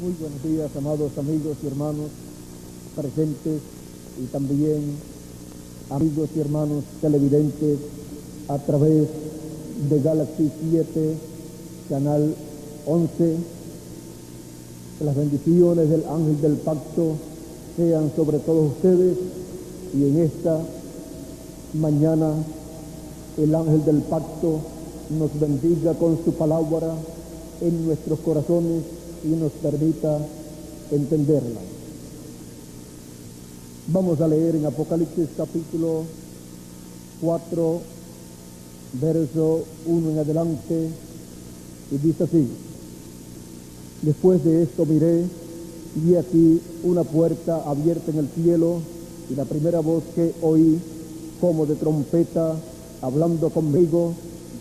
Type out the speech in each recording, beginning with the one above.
Muy buenos días, amados amigos y hermanos presentes y también amigos y hermanos televidentes a través de Galaxy 7, canal 11. Que las bendiciones del ángel del pacto sean sobre todos ustedes, y en esta mañana el ángel del pacto nos bendiga con su palabra en nuestros corazones y nos permita entenderla. Vamos a leer en Apocalipsis capítulo 4, verso 1 en adelante, y dice así: Después de esto miré, y aquí una puerta abierta en el cielo, y la primera voz que oí, como de trompeta, hablando conmigo,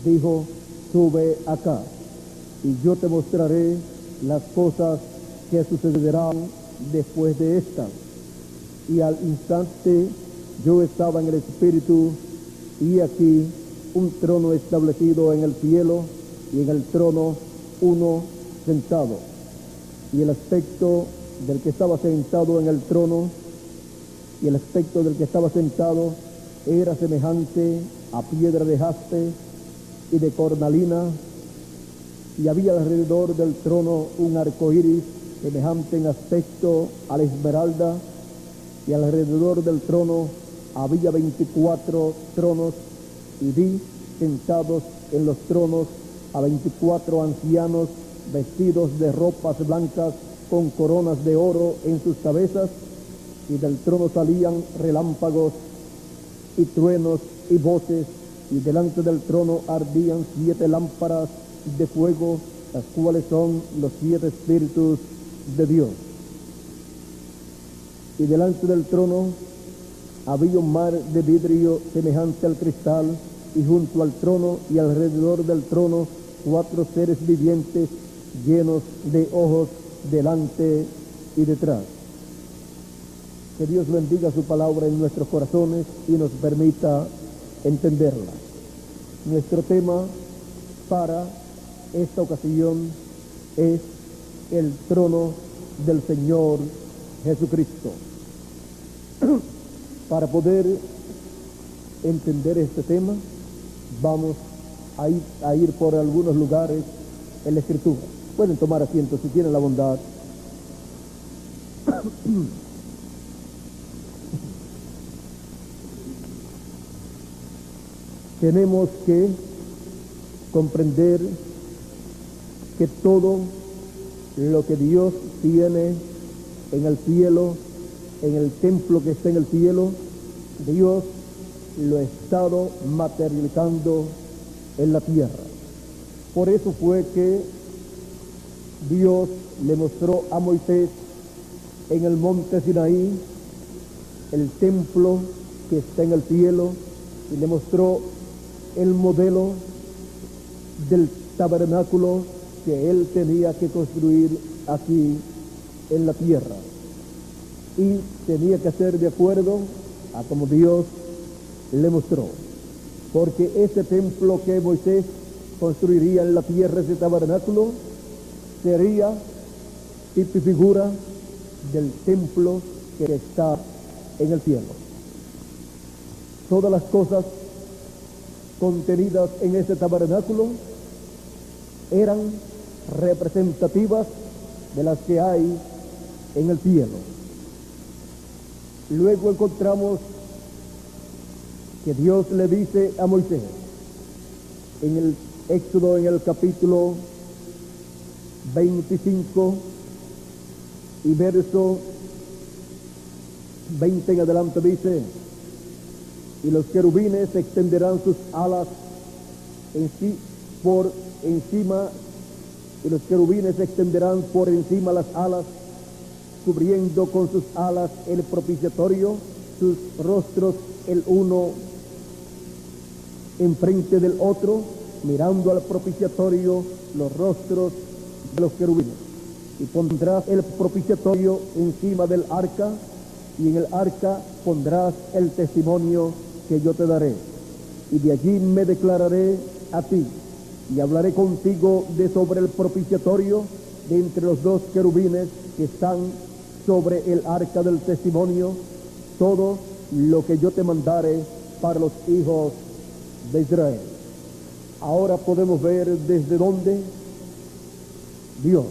dijo: sube acá, y yo te mostraré las cosas que sucederán después de esta. Y al instante yo estaba en el Espíritu, y aquí un trono establecido en el cielo, y en el trono uno sentado. Y el aspecto del que estaba sentado en el trono, y el aspecto del que estaba sentado era semejante a piedra de jaspe y de cornalina, y había alrededor del trono un arco iris semejante en aspecto a la esmeralda, y alrededor del trono había 24 tronos, y vi sentados en los tronos a 24 ancianos vestidos de ropas blancas con coronas de oro en sus cabezas, y del trono salían relámpagos y truenos y voces, y delante del trono ardían 7 lámparas de fuego, las cuales son los 7 espíritus de Dios. Y delante del trono había un mar de vidrio semejante al cristal, y junto al trono y alrededor del trono 4 seres vivientes llenos de ojos delante y detrás. Que Dios bendiga su palabra en nuestros corazones y nos permita entenderla. Nuestro tema para esta ocasión es el trono del Señor Jesucristo. Para poder entender este tema, vamos a ir por algunos lugares en la Escritura. Pueden tomar asiento si tienen la bondad. Tenemos que comprender que todo lo que Dios tiene en el cielo, en el templo que está en el cielo, Dios lo ha estado materializando en la tierra. Por eso fue que Dios le mostró a Moisés en el monte Sinaí el templo que está en el cielo, y le mostró el modelo del tabernáculo que él tenía que construir aquí en la tierra, y tenía que hacer de acuerdo a como Dios le mostró, porque ese templo que Moisés construiría en la tierra, ese tabernáculo, sería tipo y figura del templo que está en el cielo. Todas las cosas contenidas en ese tabernáculo eran representativas de las que hay en el cielo. Luego encontramos que Dios le dice a Moisés en el Éxodo, en el capítulo 25 y verso 20 en adelante, dice: y los querubines extenderán sus alas por encima, y los querubines extenderán por encima las alas, cubriendo con sus alas el propiciatorio, sus rostros el uno enfrente del otro, mirando al propiciatorio los rostros de los querubines. Y pondrás el propiciatorio encima del arca, y en el arca pondrás el testimonio que yo te daré. Y de allí me declararé a ti, y hablaré contigo de sobre el propiciatorio, de entre los dos querubines que están sobre el arca del testimonio todo lo que yo te mandare para los hijos de Israel. Ahora podemos ver desde dónde Dios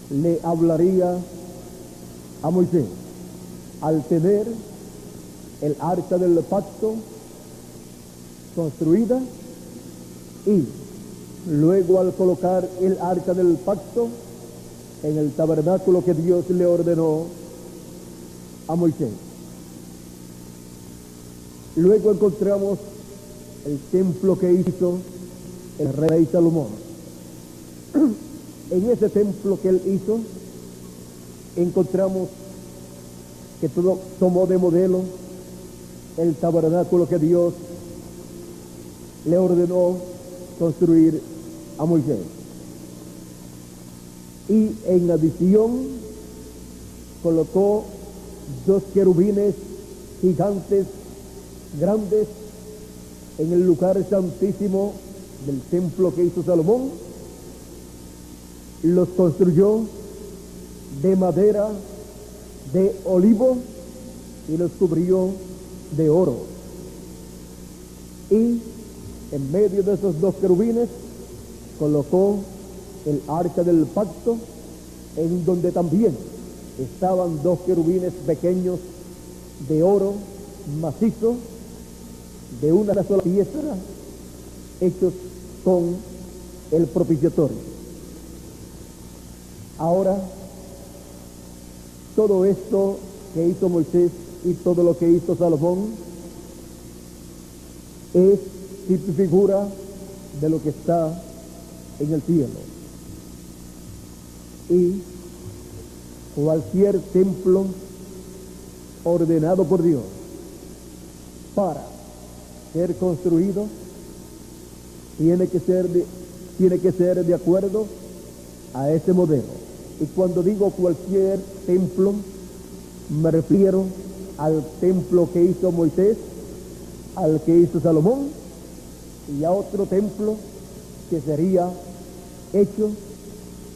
le hablaría a Moisés al tener el arca del pacto construida y luego al colocar el arca del pacto en el tabernáculo que Dios le ordenó a Moisés. Luego encontramos el templo que hizo el rey Salomón. En ese templo que él hizo encontramos que todo tomó de modelo el tabernáculo que Dios le ordenó construir a Moisés. Y en adición colocó dos querubines gigantes, grandes, en el lugar santísimo del templo que hizo Salomón. Los construyó de madera de olivo y los cubrió de oro. Y en medio de esos dos querubines colocó el arca del pacto, en donde también estaban dos querubines pequeños de oro macizo, de una sola pieza, hechos con el propiciatorio. Ahora, todo esto que hizo Moisés y todo lo que hizo Salomón es tipo y figura de lo que está en el cielo. Y cualquier templo ordenado por Dios para ser construido tiene que ser de acuerdo a ese modelo. Y cuando digo cualquier templo, me refiero al templo que hizo Moisés, al que hizo Salomón, y a otro templo que sería hecho,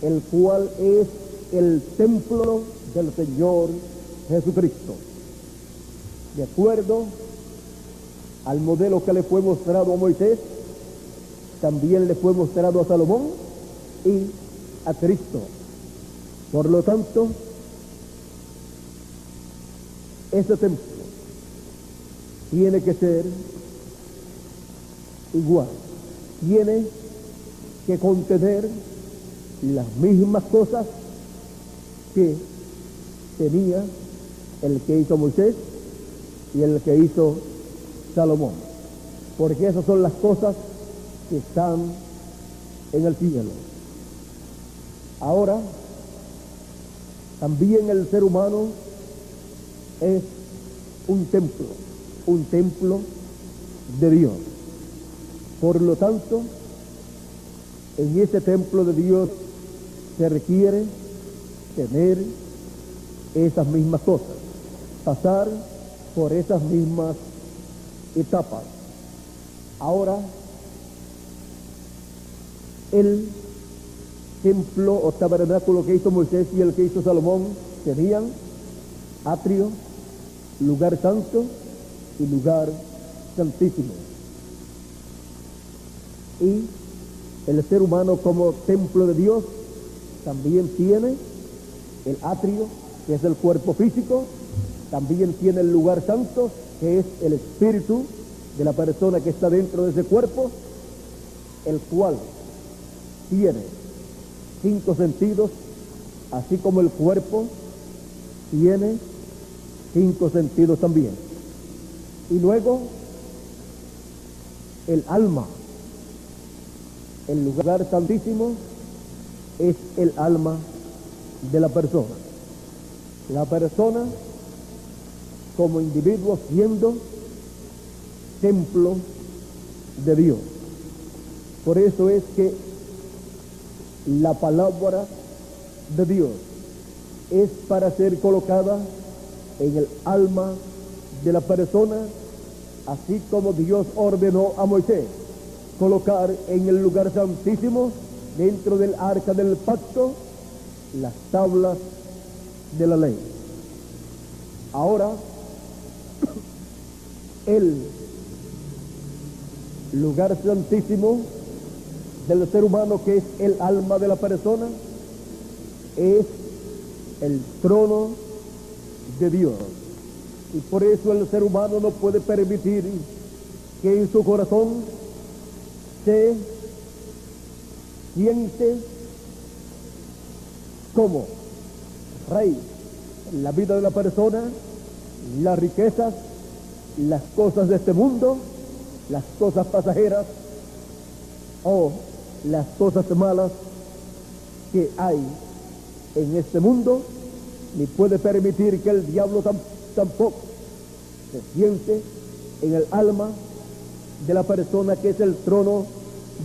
el cual es el templo del Señor Jesucristo, de acuerdo al modelo que le fue mostrado a Moisés, también le fue mostrado a Salomón y a Cristo. Por lo tanto, ese templo tiene que ser igual, tiene que contener las mismas cosas que tenía el que hizo Moisés y el que hizo Salomón, porque esas son las cosas que están en el cielo. Ahora, también el ser humano es un templo de Dios. Por lo tanto, en ese templo de Dios se requiere tener esas mismas cosas, pasar por esas mismas etapas. Ahora, el templo o tabernáculo que hizo Moisés y el que hizo Salomón tenían atrio, lugar santo y lugar santísimo. Y el ser humano como templo de Dios también tiene el atrio, que es el cuerpo físico, también tiene el lugar santo, que es el espíritu de la persona que está dentro de ese cuerpo, el cual tiene 5 sentidos, así como el cuerpo tiene 5 sentidos también. Y luego el alma, el lugar santísimo, es el alma de la persona. La persona como individuo siendo templo de Dios. Por eso es que la palabra de Dios es para ser colocada en el alma de la persona, así como Dios ordenó a Moisés colocar en el lugar santísimo dentro del arca del pacto las tablas de la ley. Ahora, el lugar santísimo del ser humano, que es el alma de la persona, es el trono de Dios. Y por eso el ser humano no puede permitir que en su corazón se siente como rey en la vida de la persona, las riquezas, las cosas de este mundo, las cosas pasajeras o las cosas malas que hay en este mundo, ni puede permitir que el diablo tampoco se siente en el alma de la persona, que es el trono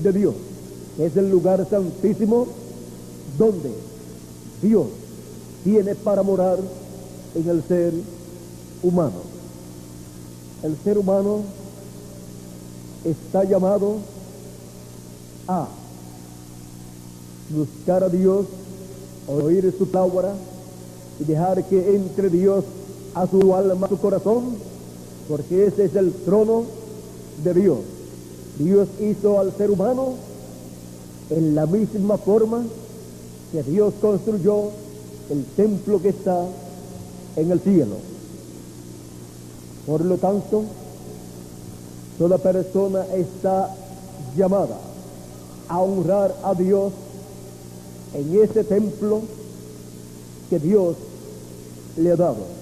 de Dios, que es el lugar santísimo donde Dios tiene para morar en el ser humano. El ser humano está llamado a buscar a Dios, oír su palabra y dejar que entre Dios a su alma, a su corazón, porque ese es el trono de Dios. Dios hizo al ser humano en la misma forma que Dios construyó el templo que está en el cielo. Por lo tanto, toda persona está llamada a honrar a Dios en ese templo que Dios le ha dado.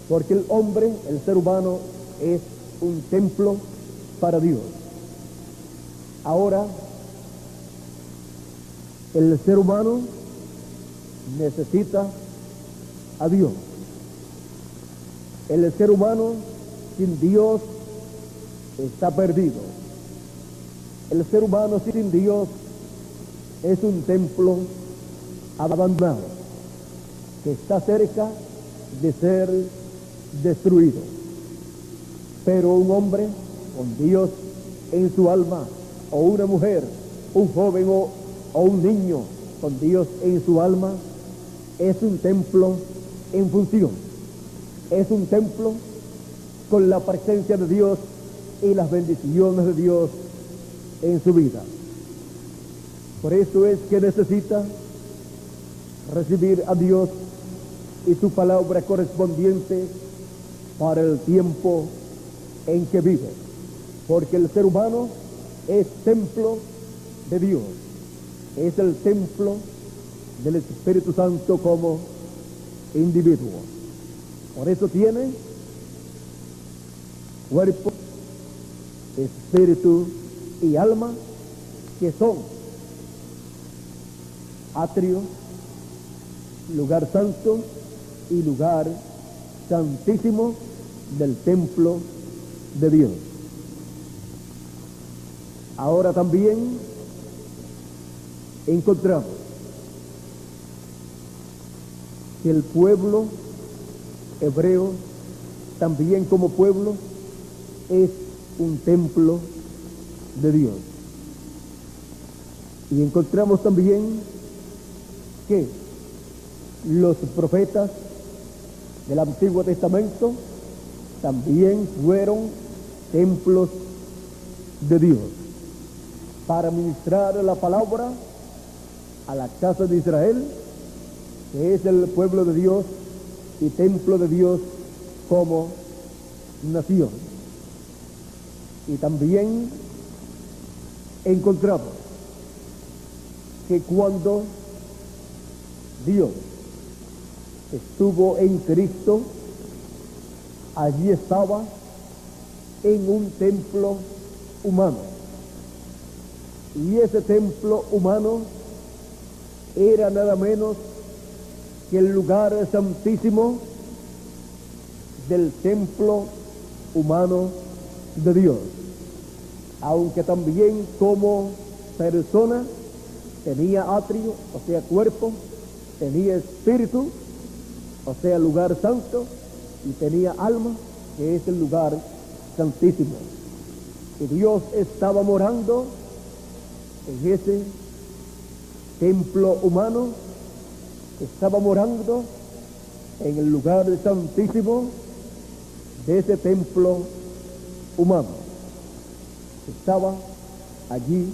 Porque el hombre, el ser humano, es un templo para Dios. Ahora, el ser humano necesita a Dios. El ser humano sin Dios está perdido. El ser humano sin Dios es un templo abandonado que está cerca de ser destruido. Pero un hombre con Dios en su alma, o una mujer, un joven o un niño con Dios en su alma, es un templo en función. Es un templo con la presencia de Dios y las bendiciones de Dios en su vida. Por eso es que necesita recibir a Dios y su palabra correspondiente para el tiempo en que vive. Porque el ser humano es templo de Dios. Es el templo del Espíritu Santo como individuo. Por eso tiene cuerpo, espíritu y alma, que son atrio, lugar santo y lugar santísimo del templo de Dios. Ahora también encontramos que el pueblo hebreo, también como pueblo, es un templo de Dios. Y encontramos también que los profetas del Antiguo Testamento también fueron templos de Dios para ministrar la palabra a la casa de Israel, que es el pueblo de Dios y templo de Dios como nación. Y también encontramos que cuando Dios estuvo en Cristo, allí estaba en un templo humano. Y ese templo humano era nada menos que el lugar santísimo del templo humano de Dios. Aunque también como persona tenía atrio, o sea cuerpo, tenía espíritu, o sea lugar santo, y tenía alma, que es el lugar santísimo. Y Dios estaba morando en ese templo humano, estaba morando en el lugar santísimo de ese templo humano. Estaba allí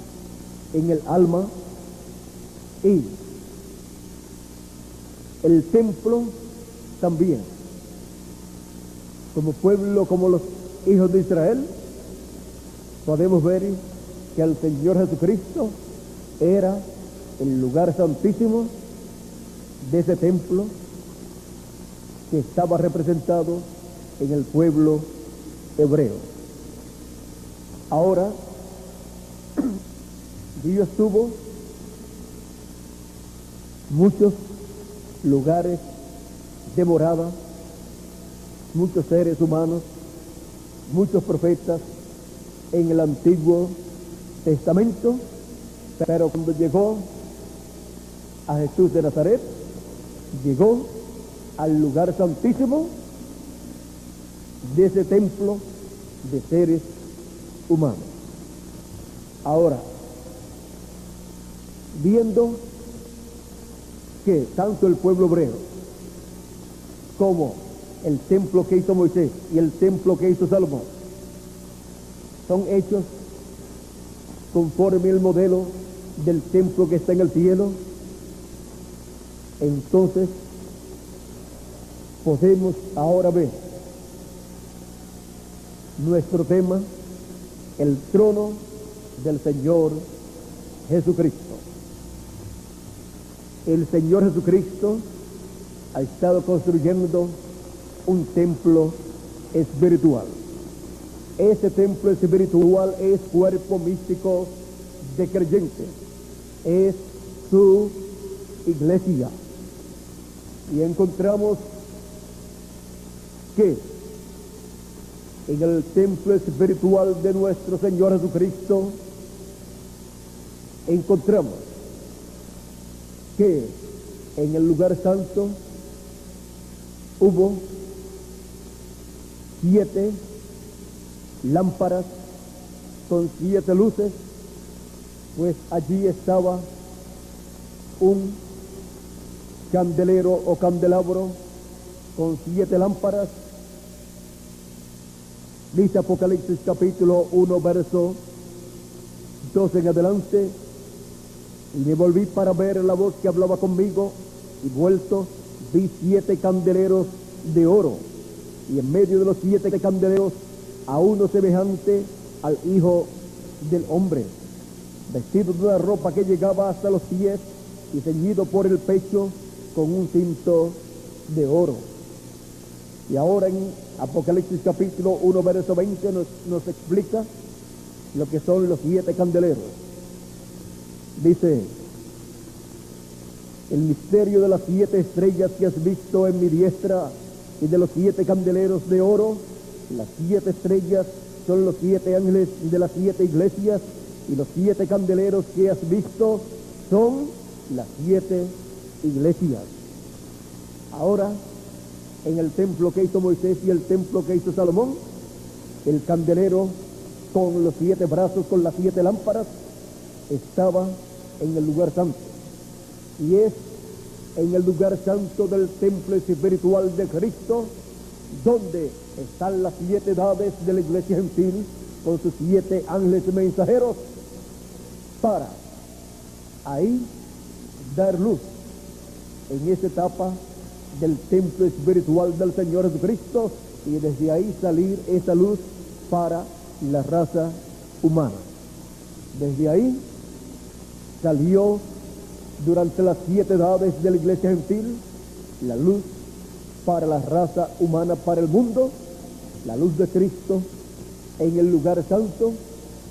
en el alma, y el templo también, como pueblo, como los hijos de Israel, podemos ver que el Señor Jesucristo era el lugar santísimo de ese templo que estaba representado en el pueblo hebreo. Ahora, Dios tuvo muchos lugares de morada, muchos seres humanos, muchos profetas en el Antiguo Testamento, pero cuando llegó a Jesús de Nazaret, llegó al lugar santísimo de ese templo de seres humanos. Ahora, viendo que tanto el pueblo hebreo como el templo que hizo Moisés y el templo que hizo Salomón son hechos conforme el modelo del templo que está en el cielo, entonces podemos ahora ver nuestro tema, el trono del Señor Jesucristo. El Señor Jesucristo ha estado construyendo un templo espiritual. Ese templo espiritual es cuerpo místico de creyentes, es su iglesia. Y encontramos que en el templo espiritual de nuestro Señor Jesucristo encontramos que en el lugar santo hubo 7 lámparas con 7 luces, pues allí estaba un candelero o candelabro con 7 lámparas. Dice Apocalipsis capítulo 1, verso 12 en adelante: y me volví para ver la voz que hablaba conmigo, y vuelto vi 7 candeleros de oro, y en medio de los 7 candeleros a uno semejante al Hijo del Hombre, vestido de una ropa que llegaba hasta los pies y ceñido por el pecho con un cinto de oro. Y ahora en Apocalipsis capítulo 1, verso 20 nos explica lo que son los 7 candeleros. Dice: el misterio de las 7 estrellas que has visto en mi diestra y de los 7 candeleros de oro. Las 7 estrellas son los 7 ángeles de las 7 iglesias, y los 7 candeleros que has visto son las 7 iglesias. Ahora, en el templo que hizo Moisés y el templo que hizo Salomón, el candelero con los 7 brazos, con las 7 lámparas, estaba en el lugar santo. Y es en el lugar santo del templo espiritual de Cristo donde están las 7 edades de la iglesia gentil con sus 7 ángeles mensajeros, para ahí dar luz en esa etapa del templo espiritual del Señor Jesucristo, y desde ahí salir esa luz para la raza humana. Desde ahí salió durante las 7 edades de la iglesia gentil la luz para la raza humana, para el mundo, la luz de Cristo en el lugar santo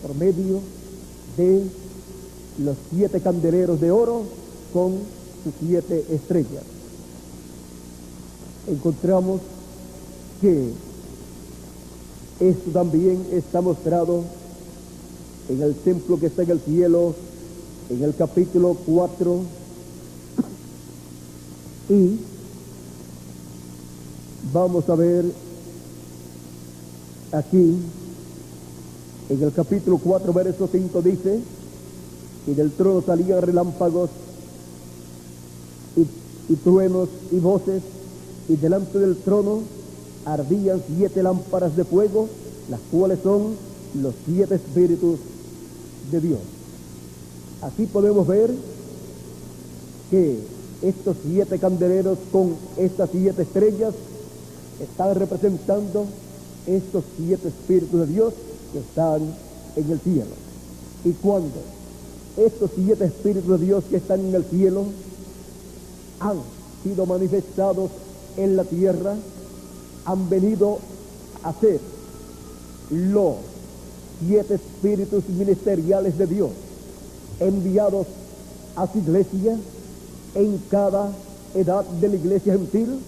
por medio de los 7 candeleros de oro con sus 7 estrellas. Encontramos que esto también está mostrado en el templo que está en el cielo, en el capítulo 4, y vamos a ver aquí en el capítulo 4, verso 5, dice: y del trono salían relámpagos y truenos y voces, y delante del trono ardían 7 lámparas de fuego, las cuales son los 7 espíritus de Dios. Aquí podemos ver que estos 7 candeleros con estas 7 estrellas están representando estos 7 espíritus de Dios que están en el cielo. Y cuando estos 7 espíritus de Dios que están en el cielo han sido manifestados en la tierra, han venido a ser los 7 espíritus ministeriales de Dios enviados a su iglesia en cada edad de la iglesia gentil,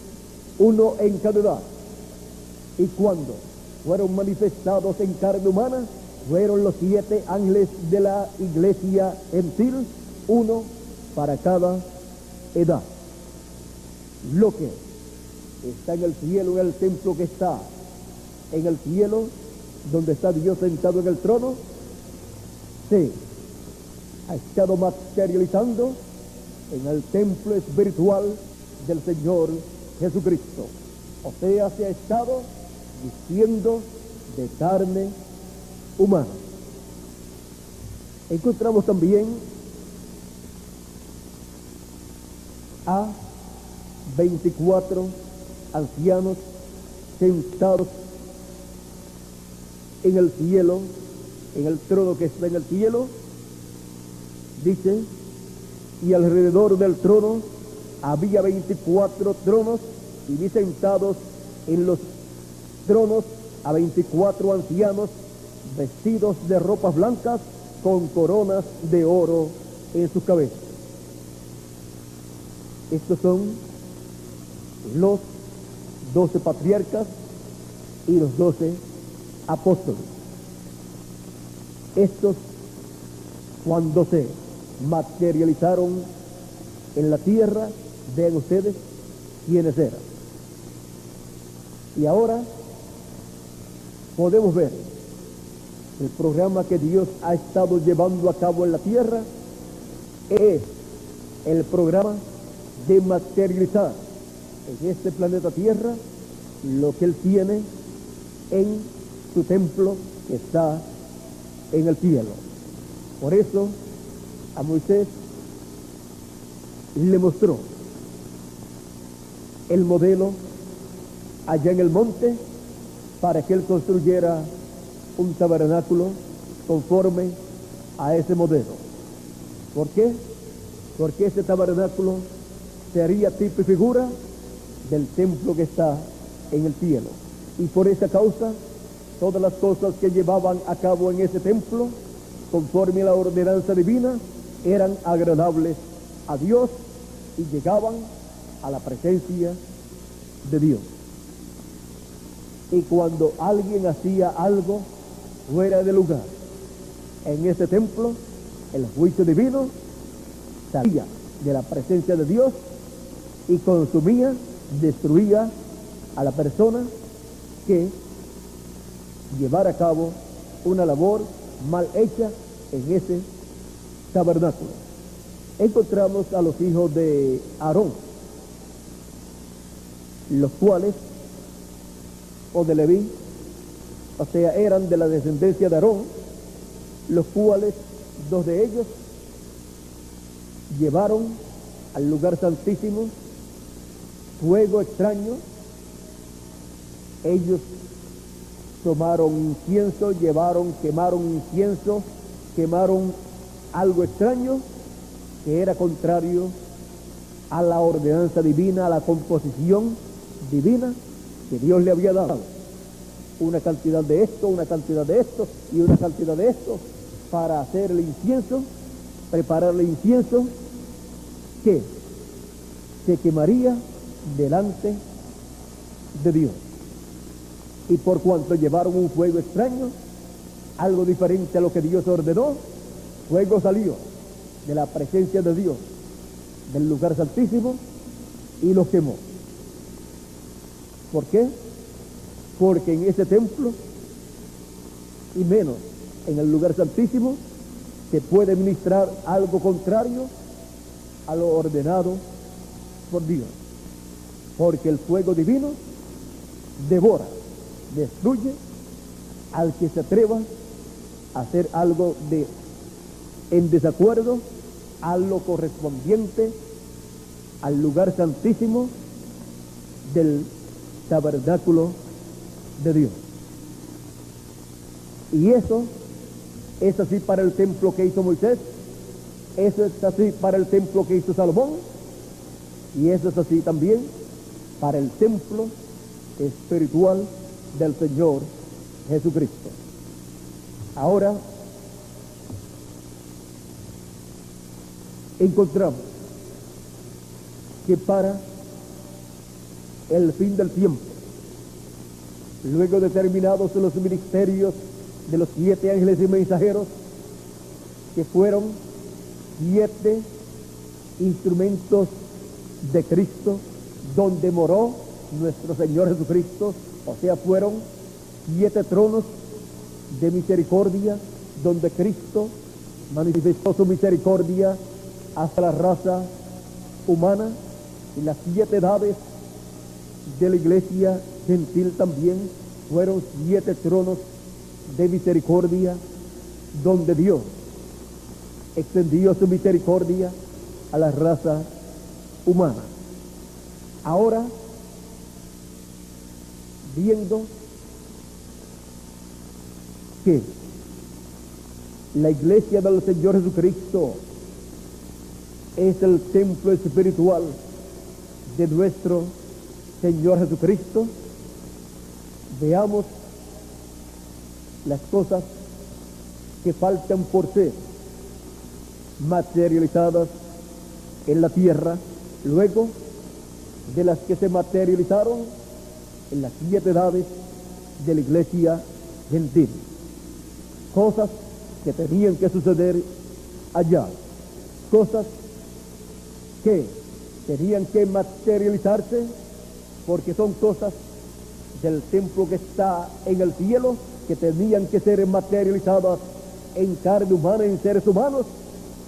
uno en cada edad. Y cuando fueron manifestados en carne humana, fueron los 7 ángeles de la iglesia gentil, uno para cada edad. Lo que está en el cielo, en el templo que está en el cielo, donde está Dios sentado en el trono, se ha estado materializando en el templo espiritual del Señor Jesucristo. O sea, se ha estado vistiendo de carne humana. Encontramos también a 24 ancianos sentados en el cielo, en el trono que está en el cielo. Dice, y alrededor del trono había 24 tronos, y vi sentados en los tronos a 24 ancianos vestidos de ropas blancas con coronas de oro en sus cabezas. Estos son los 12 patriarcas y los 12 apóstoles. Estos, cuando se materializaron en la tierra, vean ustedes quiénes eran. Y ahora podemos ver el programa que Dios ha estado llevando a cabo en la tierra. Es el programa de materializar en este planeta Tierra lo que Él tiene en su templo que está en el cielo. Por eso a Moisés le mostró el modelo allá en el monte para que él construyera un tabernáculo conforme a ese modelo. ¿Por qué? Porque ese tabernáculo sería tipo y figura del templo que está en el cielo. Y por esa causa, todas las cosas que llevaban a cabo en ese templo, conforme a la ordenanza divina, eran agradables a Dios y llegaban a la presencia de Dios. Y cuando alguien hacía algo fuera de lugar en ese templo, el juicio divino salía de la presencia de Dios y consumía, destruía a la persona que llevara a cabo una labor mal hecha en ese tabernáculo. Encontramos a los hijos de Aarón, los cuales, o de Leví, o sea, eran de la descendencia de Aarón, los cuales 2 de ellos llevaron al lugar santísimo fuego extraño. Ellos tomaron incienso, quemaron incienso, quemaron algo extraño que era contrario a la ordenanza divina, a la composición divina que Dios le había dado. Una cantidad de esto, una cantidad de esto y una cantidad de esto para hacer el incienso, preparar el incienso que se quemaría delante de Dios. Y por cuanto llevaron un fuego extraño, algo diferente a lo que Dios ordenó, fuego salió de la presencia de Dios, del lugar santísimo, y los quemó. ¿Por qué? Porque en ese templo, y menos en el lugar santísimo, se puede ministrar algo contrario a lo ordenado por Dios, porque el fuego divino devora, destruye al que se atreva a hacer algo en desacuerdo a lo correspondiente al lugar santísimo del tabernáculo de Dios. Y eso es así para el templo que hizo Moisés, eso es así para el templo que hizo Salomón, y eso es así también para el templo espiritual del Señor Jesucristo. Ahora encontramos que para el fin del tiempo, luego de terminados los ministerios de los 7 ángeles y mensajeros, que fueron 7 instrumentos de Cristo, donde moró nuestro Señor Jesucristo, o sea, fueron 7 tronos de misericordia, donde Cristo manifestó su misericordia hacia la raza humana, y las 7 edades de la iglesia gentil también fueron 7 tronos de misericordia, donde Dios extendió su misericordia a la raza humana. Ahora, viendo que la iglesia del Señor Jesucristo es el templo espiritual de nuestro Señor Jesucristo, veamos las cosas que faltan por ser materializadas en la tierra, luego de las que se materializaron en las 7 edades de la iglesia gentil. Cosas que tenían que suceder allá, cosas que tenían que materializarse, porque son cosas del templo que está en el cielo, que tenían que ser materializadas en carne humana, en seres humanos,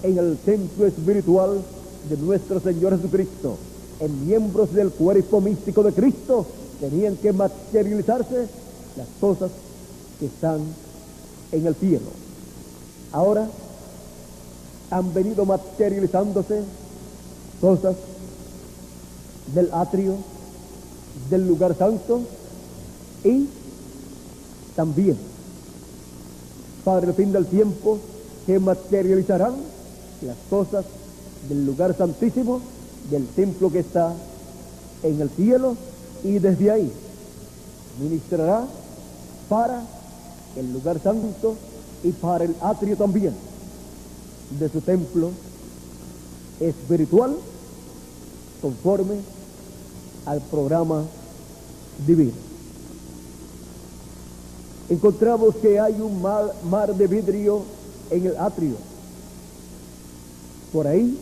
en el templo espiritual de nuestro Señor Jesucristo, en miembros del cuerpo místico de Cristo. Tenían que materializarse las cosas que están en el cielo. Ahora han venido materializándose cosas del atrio, del lugar santo, y también para el fin del tiempo se materializarán las cosas del lugar santísimo, del templo que está en el cielo, y desde ahí ministrará para el lugar santo y para el atrio también de su templo espiritual, conforme al programa divino. Encontramos que hay un mar de vidrio en el atrio. Por ahí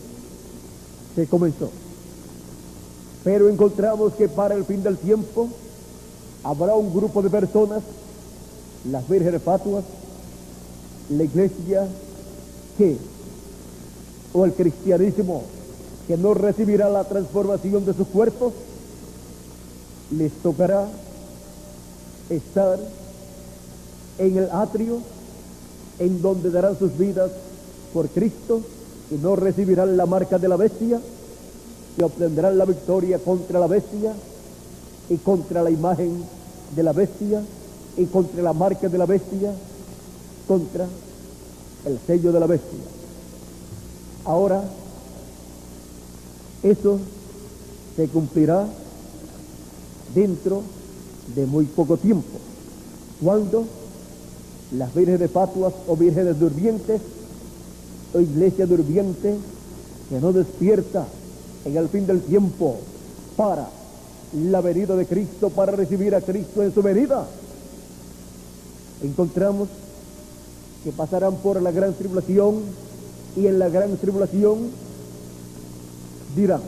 se comenzó. Pero encontramos que para el fin del tiempo habrá un grupo de personas, las vírgenes fatuas, la iglesia o el cristianismo, que no recibirá la transformación de sus cuerpos. Les tocará estar en el atrio, en donde darán sus vidas por Cristo, y no recibirán la marca de la bestia, y obtendrán la victoria contra la bestia y contra la imagen de la bestia y contra la marca de la bestia, contra el sello de la bestia. Ahora, eso se cumplirá dentro de muy poco tiempo, cuando las vírgenes fatuas o vírgenes durmientes o iglesia durmiente que no despierta en el fin del tiempo para la venida de Cristo, para recibir a Cristo en su venida, encontramos que pasarán por la gran tribulación, y en la gran tribulación dirán: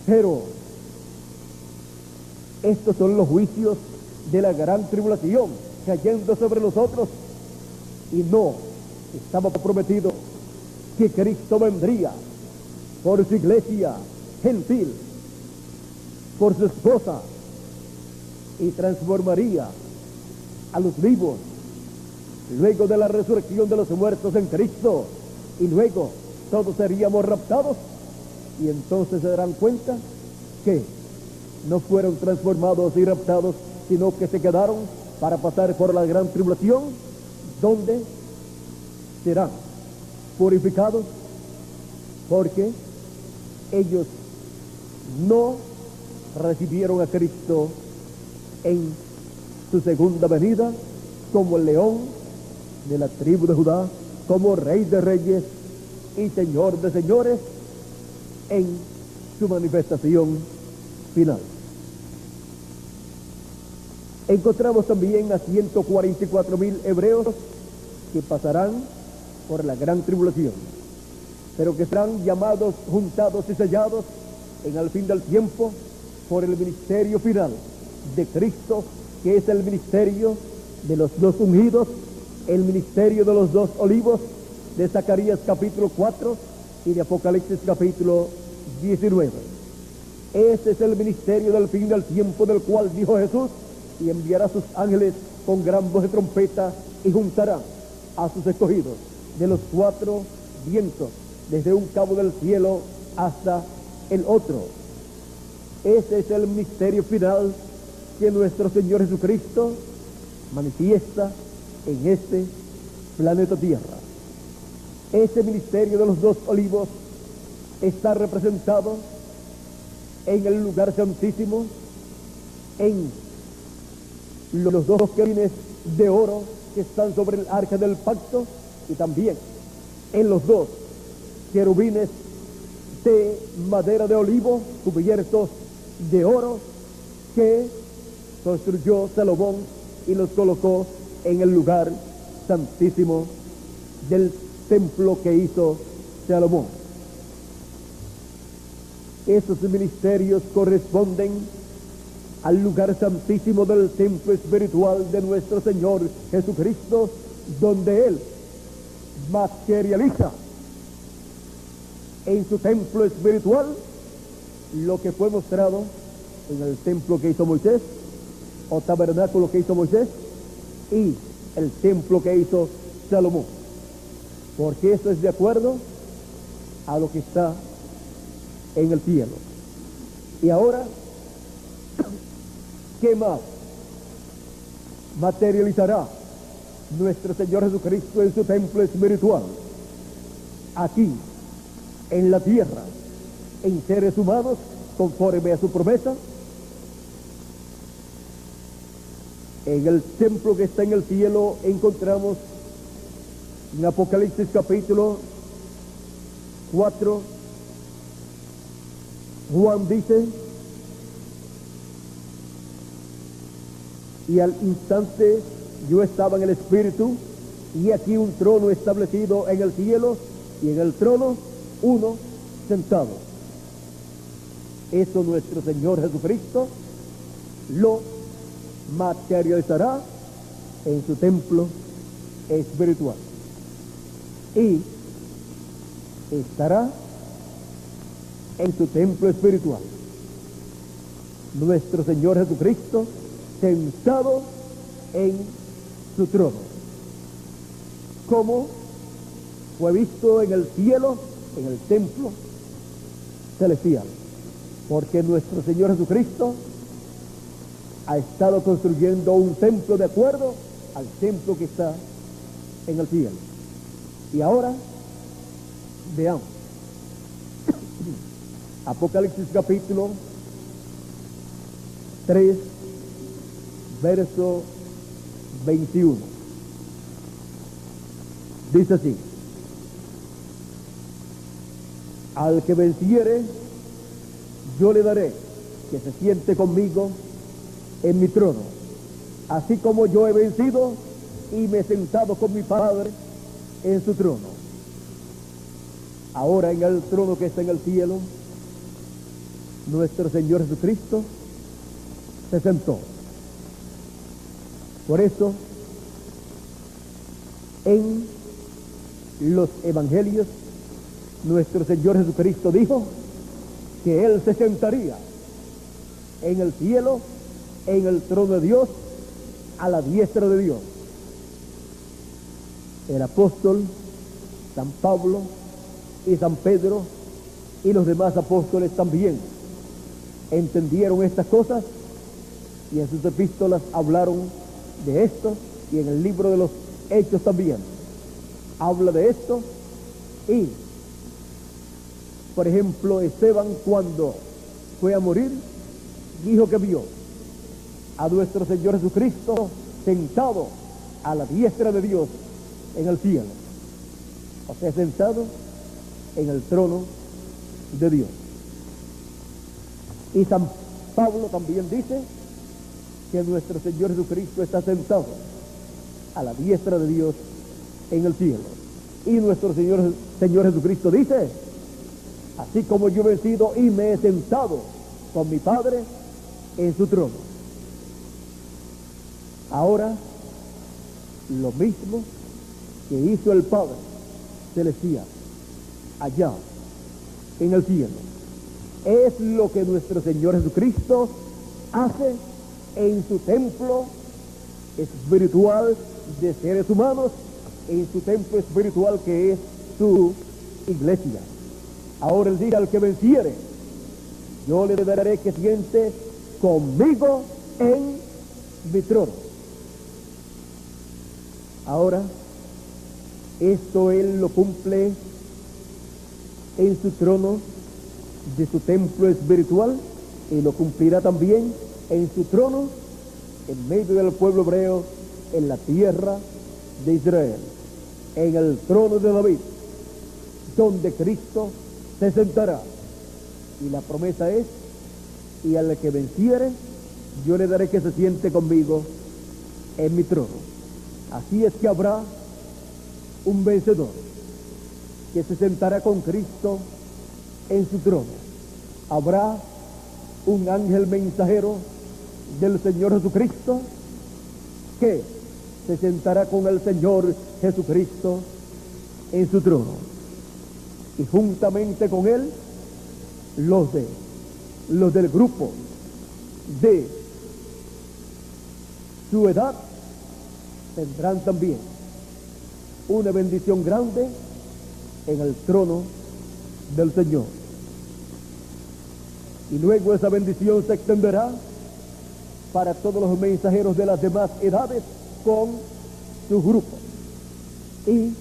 pero estos son los juicios de la gran tribulación cayendo sobre nosotros, y no estaba prometido que Cristo vendría por su iglesia gentil por su esposa y transformaría a los vivos luego de la resurrección de los muertos en Cristo, y luego todos seríamos raptados, y entonces se darán cuenta que no fueron transformados y raptados, sino que se quedaron para pasar por la gran tribulación, donde serán purificados, porque ellos no recibieron a Cristo en su segunda venida como el león de la tribu de Judá, como Rey de reyes y Señor de señores en su manifestación final. Encontramos también a 144,000 hebreos que pasarán por la gran tribulación, pero que serán llamados, juntados y sellados en el fin del tiempo por el ministerio final de Cristo, que es el ministerio de los dos ungidos, el ministerio de los dos olivos, de Zacarías capítulo 4 y de Apocalipsis capítulo 19. Ese es el ministerio del fin del tiempo, del cual dijo Jesús: y enviará a sus ángeles con gran voz de trompeta, y juntará a sus escogidos de los cuatro vientos, desde un cabo del cielo hasta el otro. Ese es el misterio final que nuestro Señor Jesucristo manifiesta en este planeta Tierra. Ese ministerio de los dos olivos está representado en el lugar santísimo, en los dos querubines de oro que están sobre el arca del pacto, y también en los dos querubines de madera de olivo cubiertos de oro que construyó Salomón y los colocó en el lugar santísimo del templo que hizo Salomón. Esos ministerios corresponden al lugar santísimo del templo espiritual de nuestro Señor Jesucristo, donde Él materializa en su templo espiritual lo que fue mostrado en el templo que hizo Moisés, o tabernáculo que hizo Moisés, y el templo que hizo Salomón, porque eso es de acuerdo a lo que está en el cielo. Y ahora, ¿qué más materializará nuestro Señor Jesucristo en su templo espiritual? Aquí, en la tierra, en seres humanos, conforme a su promesa. En el templo que está en el cielo encontramos en Apocalipsis capítulo 4, Juan dice: y al instante yo estaba en el Espíritu, y aquí un trono establecido en el cielo, y en el trono uno sentado. Eso nuestro Señor Jesucristo lo materializará en su templo espiritual, y estará en su templo espiritual nuestro Señor Jesucristo sentado en su trono, como fue visto en el cielo, en el templo celestial, porque nuestro Señor Jesucristo ha estado construyendo un templo de acuerdo al templo que está en el cielo. Y ahora veamos Apocalipsis capítulo 3, verso 21. Dice así: al que venciere, yo le daré que se siente conmigo en mi trono, así como yo he vencido y me he sentado con mi Padre en su trono. Ahora, en el trono que está en el cielo, nuestro Señor Jesucristo se sentó. Por eso, en los evangelios, nuestro Señor Jesucristo dijo que Él se sentaría en el cielo, en el trono de Dios, a la diestra de Dios. El apóstol San Pablo y San Pedro y los demás apóstoles también entendieron estas cosas y en sus epístolas hablaron de esto, y en el libro de los Hechos también habla de esto. Y por ejemplo, Esteban, cuando fue a morir, dijo que vio a nuestro Señor Jesucristo sentado a la diestra de Dios en el cielo, o sea, sentado en el trono de Dios. Y San Pablo también dice que nuestro Señor Jesucristo está sentado a la diestra de Dios en el cielo. Y nuestro Señor Jesucristo dice: así como yo he vencido y me he sentado con mi Padre en su trono. Ahora, lo mismo que hizo el Padre celestial allá en el cielo, es lo que nuestro Señor Jesucristo hace en su templo espiritual de seres humanos, en su templo espiritual que es su iglesia. Ahora él dice: al que venciere, yo le daré que siente conmigo en mi trono. Ahora, esto él lo cumple en su trono de su templo espiritual, y lo cumplirá también en su trono en medio del pueblo hebreo, en la tierra de Israel, en el trono de David, donde Cristo se sentará. Y la promesa es: y al que venciere, yo le daré que se siente conmigo en mi trono. Así es que habrá un vencedor que se sentará con Cristo en su trono. Habrá un ángel mensajero del Señor Jesucristo que se sentará con el Señor Jesucristo en su trono. Y juntamente con él, los del grupo de su edad tendrán también una bendición grande en el trono del Señor. Y luego esa bendición se extenderá para todos los mensajeros de las demás edades con sus grupos. Y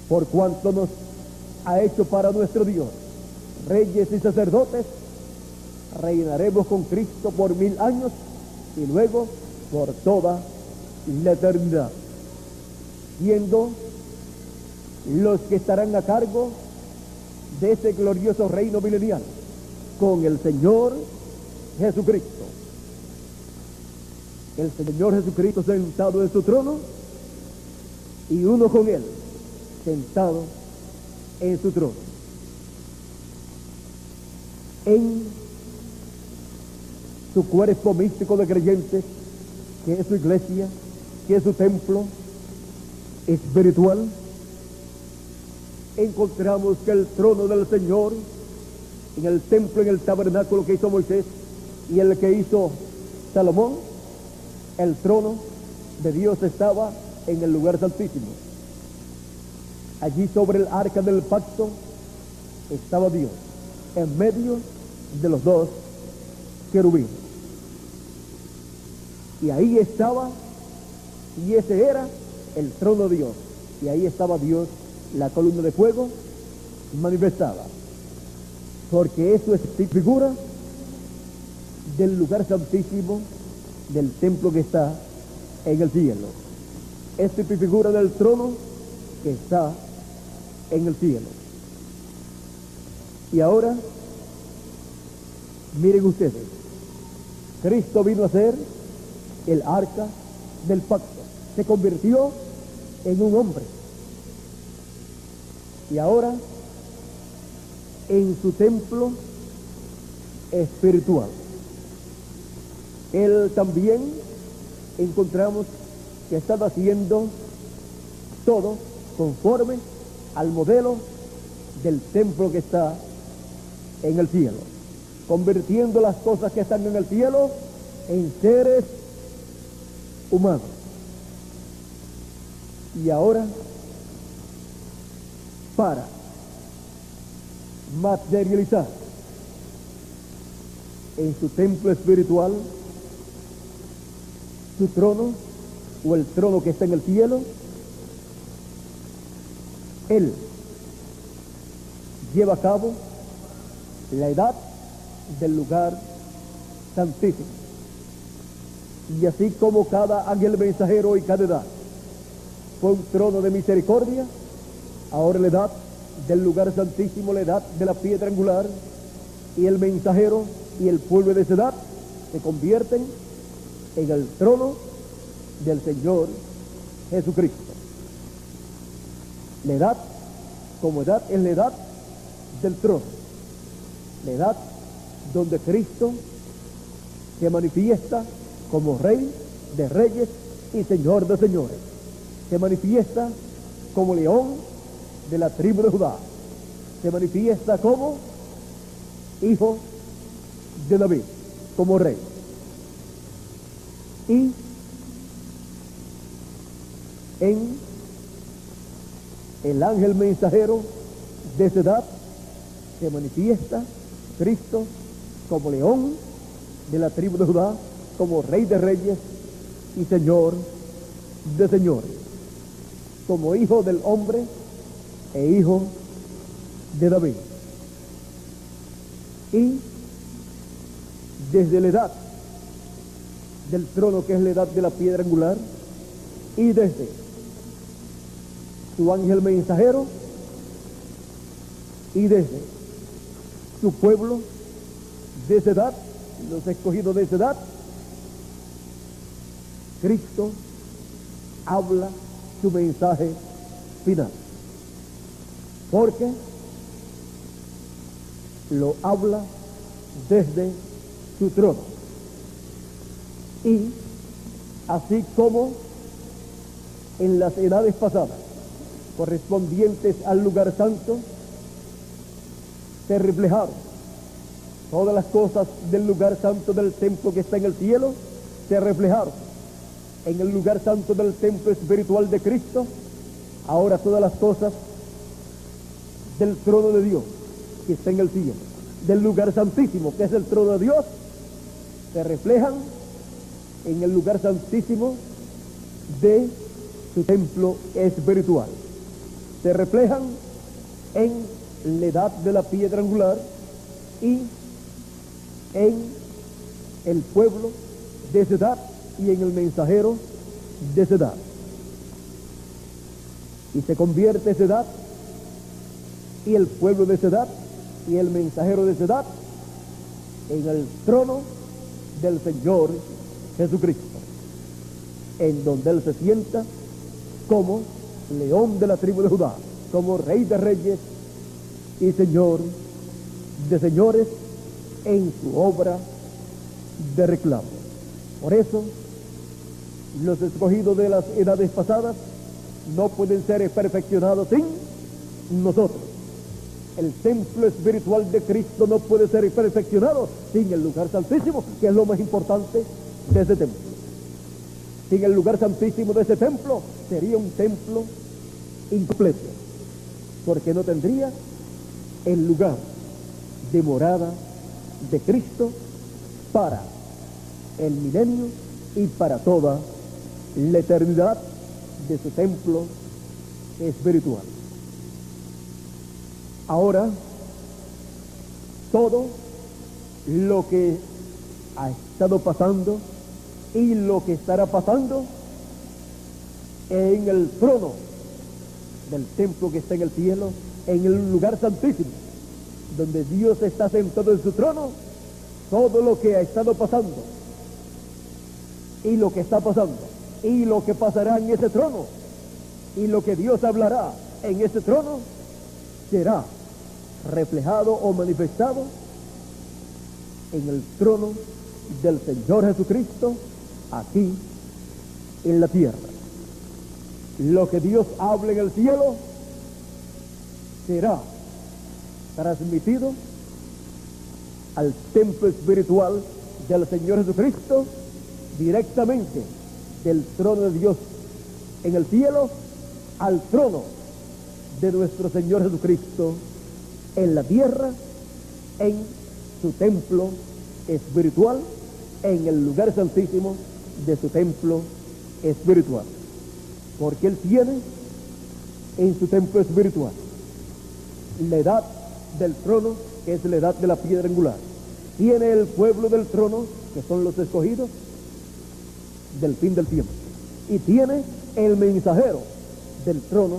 por cuanto nos ha hecho para nuestro Dios reyes y sacerdotes, reinaremos con Cristo por 1000 años y luego por toda la eternidad, siendo los que estarán a cargo de ese glorioso reino milenial con el Señor Jesucristo. El Señor Jesucristo sentado en su trono y uno con él sentado en su trono. En su cuerpo místico de creyentes, que es su iglesia, que es su templo espiritual, encontramos que el trono del Señor, en el templo, en el tabernáculo que hizo Moisés y el que hizo Salomón, el trono de Dios estaba en el lugar santísimo. Allí sobre el arca del pacto estaba Dios, en medio de los dos querubines. Y ahí estaba, y ese era el trono de Dios. Y ahí estaba Dios, la columna de fuego manifestada. Porque eso es figura del lugar santísimo del templo que está en el cielo. Es figura del trono que está en el cielo. Y ahora, miren ustedes, Cristo vino a ser el arca del pacto, se convirtió en un hombre. Y ahora, en su templo espiritual, él también encontramos que estaba haciendo todo conforme al modelo del templo que está en el cielo. convirtiendo las cosas que están en el cielo en seres humanos. Y ahora, para materializar en su templo espiritual su trono, o el trono que está en el cielo, Él lleva a cabo la edad del lugar santísimo. Y así como cada ángel mensajero y cada edad fue un trono de misericordia, ahora la edad del lugar santísimo, la edad de la piedra angular, y el mensajero y el pueblo de esa edad se convierten en el trono del Señor Jesucristo. La edad, como edad, es la edad del trono, la edad donde Cristo se manifiesta como Rey de reyes y Señor de señores, se manifiesta como león de la tribu de Judá, se manifiesta como hijo de David, como rey. Y en el ángel mensajero de esa edad se manifiesta Cristo como león de la tribu de Judá, como Rey de reyes y Señor de señores, como hijo del hombre e hijo de David. Y desde la edad del trono, que es la edad de la piedra angular, y desde su ángel mensajero, y desde su pueblo de esa edad, los escogidos de esa edad, Cristo habla su mensaje final, porque lo habla desde su trono. Y así como en las edades pasadas, correspondientes al lugar santo, se reflejaron todas las cosas del lugar santo del templo que está en el cielo, se reflejaron en el lugar santo del templo espiritual de Cristo. Ahora todas las cosas del trono de Dios que está en el cielo, del lugar santísimo que es el trono de Dios, se reflejan en el lugar santísimo de su templo espiritual, se reflejan en la edad de la piedra angular y en el pueblo de esa edad y en el mensajero de esa edad. Y se convierte esa edad y el pueblo de esa edad y el mensajero de esa edad en el trono del Señor Jesucristo, en donde Él se sienta como león de la tribu de Judá, como Rey de reyes y Señor de señores, en su obra de reclamo. Por eso, los escogidos de las edades pasadas no pueden ser perfeccionados sin nosotros. El templo espiritual de Cristo no puede ser perfeccionado sin el lugar santísimo, que es lo más importante de ese templo. Sin el lugar santísimo de ese templo, sería un templo incompleto, porque no tendría el lugar de morada de Cristo para el milenio y para toda la eternidad de su templo espiritual. Ahora, todo lo que ha estado pasando y lo que estará pasando en el trono del templo que está en el cielo, en el lugar santísimo, donde Dios está sentado en su trono, todo lo que ha estado pasando y lo que está pasando y lo que pasará en ese trono y lo que Dios hablará en ese trono será reflejado o manifestado en el trono del Señor Jesucristo aquí en la tierra. Lo que Dios hable en el cielo será transmitido al templo espiritual del Señor Jesucristo, directamente del trono de Dios en el cielo al trono de nuestro Señor Jesucristo en la tierra, en su templo espiritual, en el lugar santísimo de su templo espiritual. Porque Él tiene en su templo espiritual la edad del trono, que es la edad de la piedra angular. Tiene el pueblo del trono, que son los escogidos del fin del tiempo. Y tiene el mensajero del trono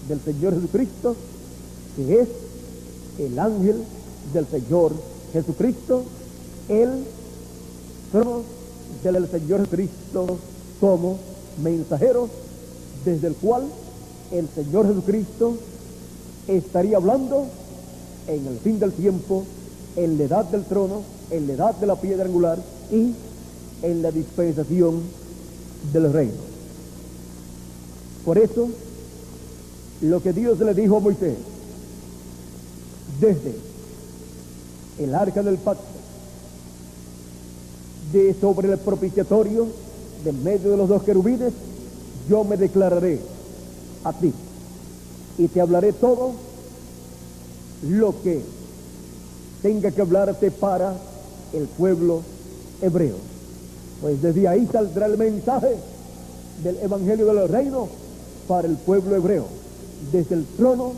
del Señor Jesucristo, que es el ángel del Señor Jesucristo, el trono del Señor Jesucristo como mensajero, desde el cual el Señor Jesucristo estaría hablando en el fin del tiempo, en la edad del trono, en la edad de la piedra angular y en la dispensación del reino. Por eso, lo que Dios le dijo a Moisés desde el arca del pacto, de sobre el propiciatorio, de medio de los dos querubines, yo me declararé a ti y te hablaré todo lo que tenga que hablarte para el pueblo hebreo. Pues desde ahí saldrá el mensaje del evangelio del reino para el pueblo hebreo, desde el trono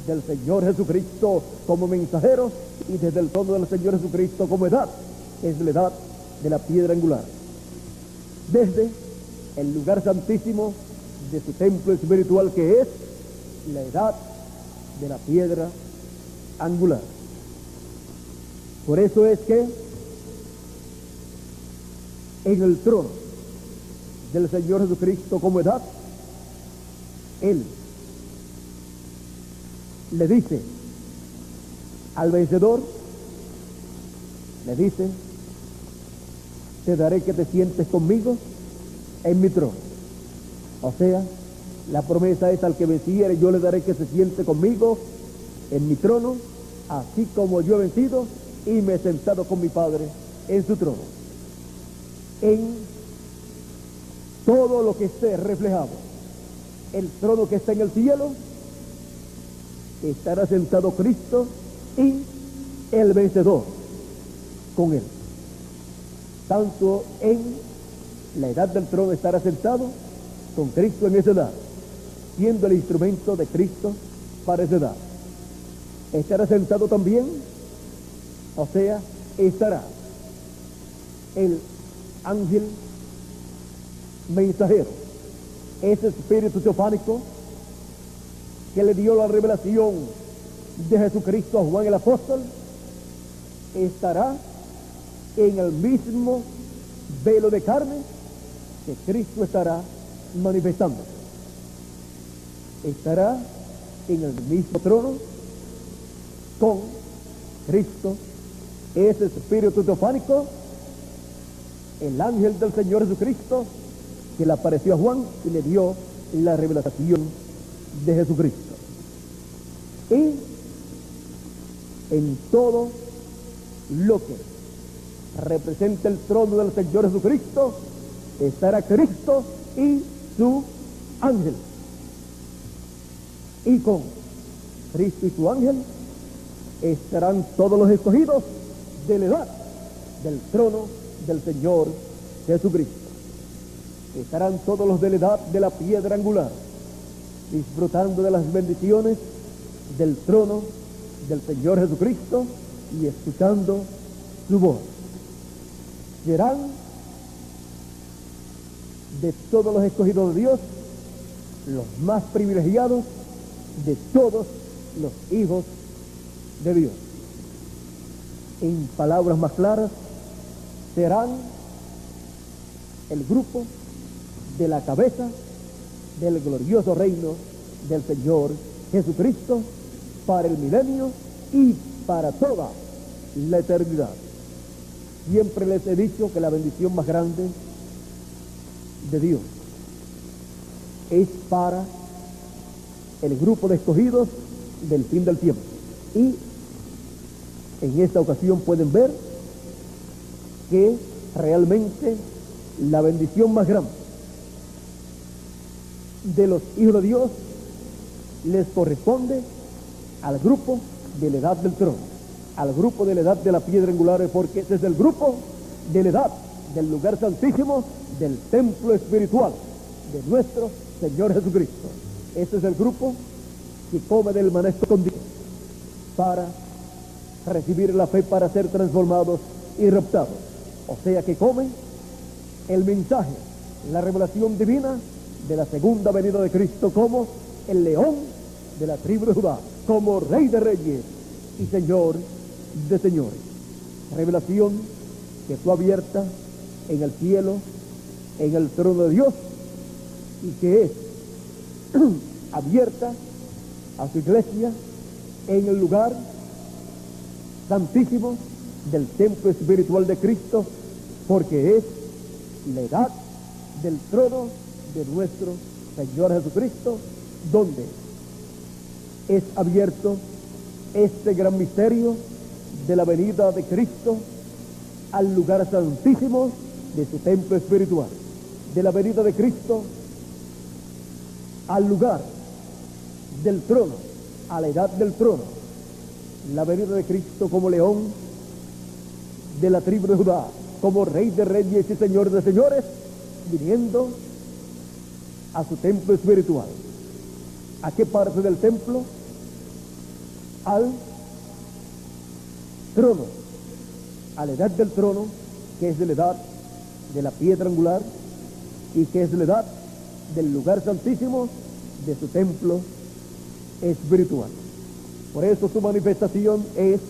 del Señor Jesucristo como mensajero y desde el trono del Señor Jesucristo como edad, es la edad de la piedra angular, desde el lugar santísimo de su templo espiritual, que es la edad de la piedra angular. Por eso es que en el trono del Señor Jesucristo como edad, Él le dice al vencedor, le dice: te daré que te sientes conmigo en mi trono. O sea, la promesa es: al que venciere, yo le daré que se siente conmigo en mi trono, así como yo he vencido y me he sentado con mi Padre en su trono. En todo lo que esté reflejado, el trono que está en el cielo, estará sentado Cristo y el vencedor con Él. Tanto en la edad del trono estará sentado con Cristo en esa edad, siendo el instrumento de Cristo para esa edad. Estará sentado también, o sea, estará el ángel mensajero, ese espíritu teofánico que le dio la revelación de Jesucristo a Juan el apóstol, estará en el mismo velo de carne que Cristo estará manifestando. Estará en el mismo trono con Cristo, ese espíritu teofánico, el ángel del Señor Jesucristo, que le apareció a Juan y le dio la revelación de Jesucristo. Y en todo lo que representa el trono del Señor Jesucristo, estará Cristo y su ángel. Y con Cristo y su ángel estarán todos los escogidos de la edad del trono del Señor Jesucristo. Estarán todos los de la edad de la piedra angular, disfrutando de las bendiciones del trono del Señor Jesucristo y escuchando su voz. Serán de todos los escogidos de Dios los más privilegiados de todos los hijos de Dios. En palabras más claras, serán el grupo de la cabeza del glorioso reino del Señor Jesucristo para el milenio y para toda la eternidad. Siempre les he dicho que la bendición más grande de Dios es para el grupo de escogidos del fin del tiempo. Y En esta ocasión pueden ver que realmente la bendición más grande de los hijos de Dios les corresponde al grupo de la edad del trono, al grupo de la edad de la piedra angular, porque ese es el grupo de la edad del lugar santísimo, del templo espiritual de nuestro Señor Jesucristo. Ese es el grupo que come del maná escondido para recibir la fe, para ser transformados y raptados. O sea que comen el mensaje, la revelación divina de la segunda venida de Cristo como el león de la tribu de Judá, como Rey de reyes y Señor de señores. Revelación que fue abierta en el cielo, en el trono de Dios, y que es abierta a su iglesia en el lugar santísimo del templo espiritual de Cristo, porque es la edad del trono de nuestro Señor Jesucristo, donde es abierto este gran misterio de la venida de Cristo al lugar santísimo de su templo espiritual, de la venida de Cristo al lugar del trono, a la edad del trono, la venida de Cristo como león de la tribu de Judá, como Rey de reyes y Señor de señores, viniendo a su templo espiritual. ¿A qué parte del templo? Al trono, a la edad del trono, que es de la edad de la piedra angular y que es la edad del lugar santísimo de su templo espiritual. Por eso su manifestación es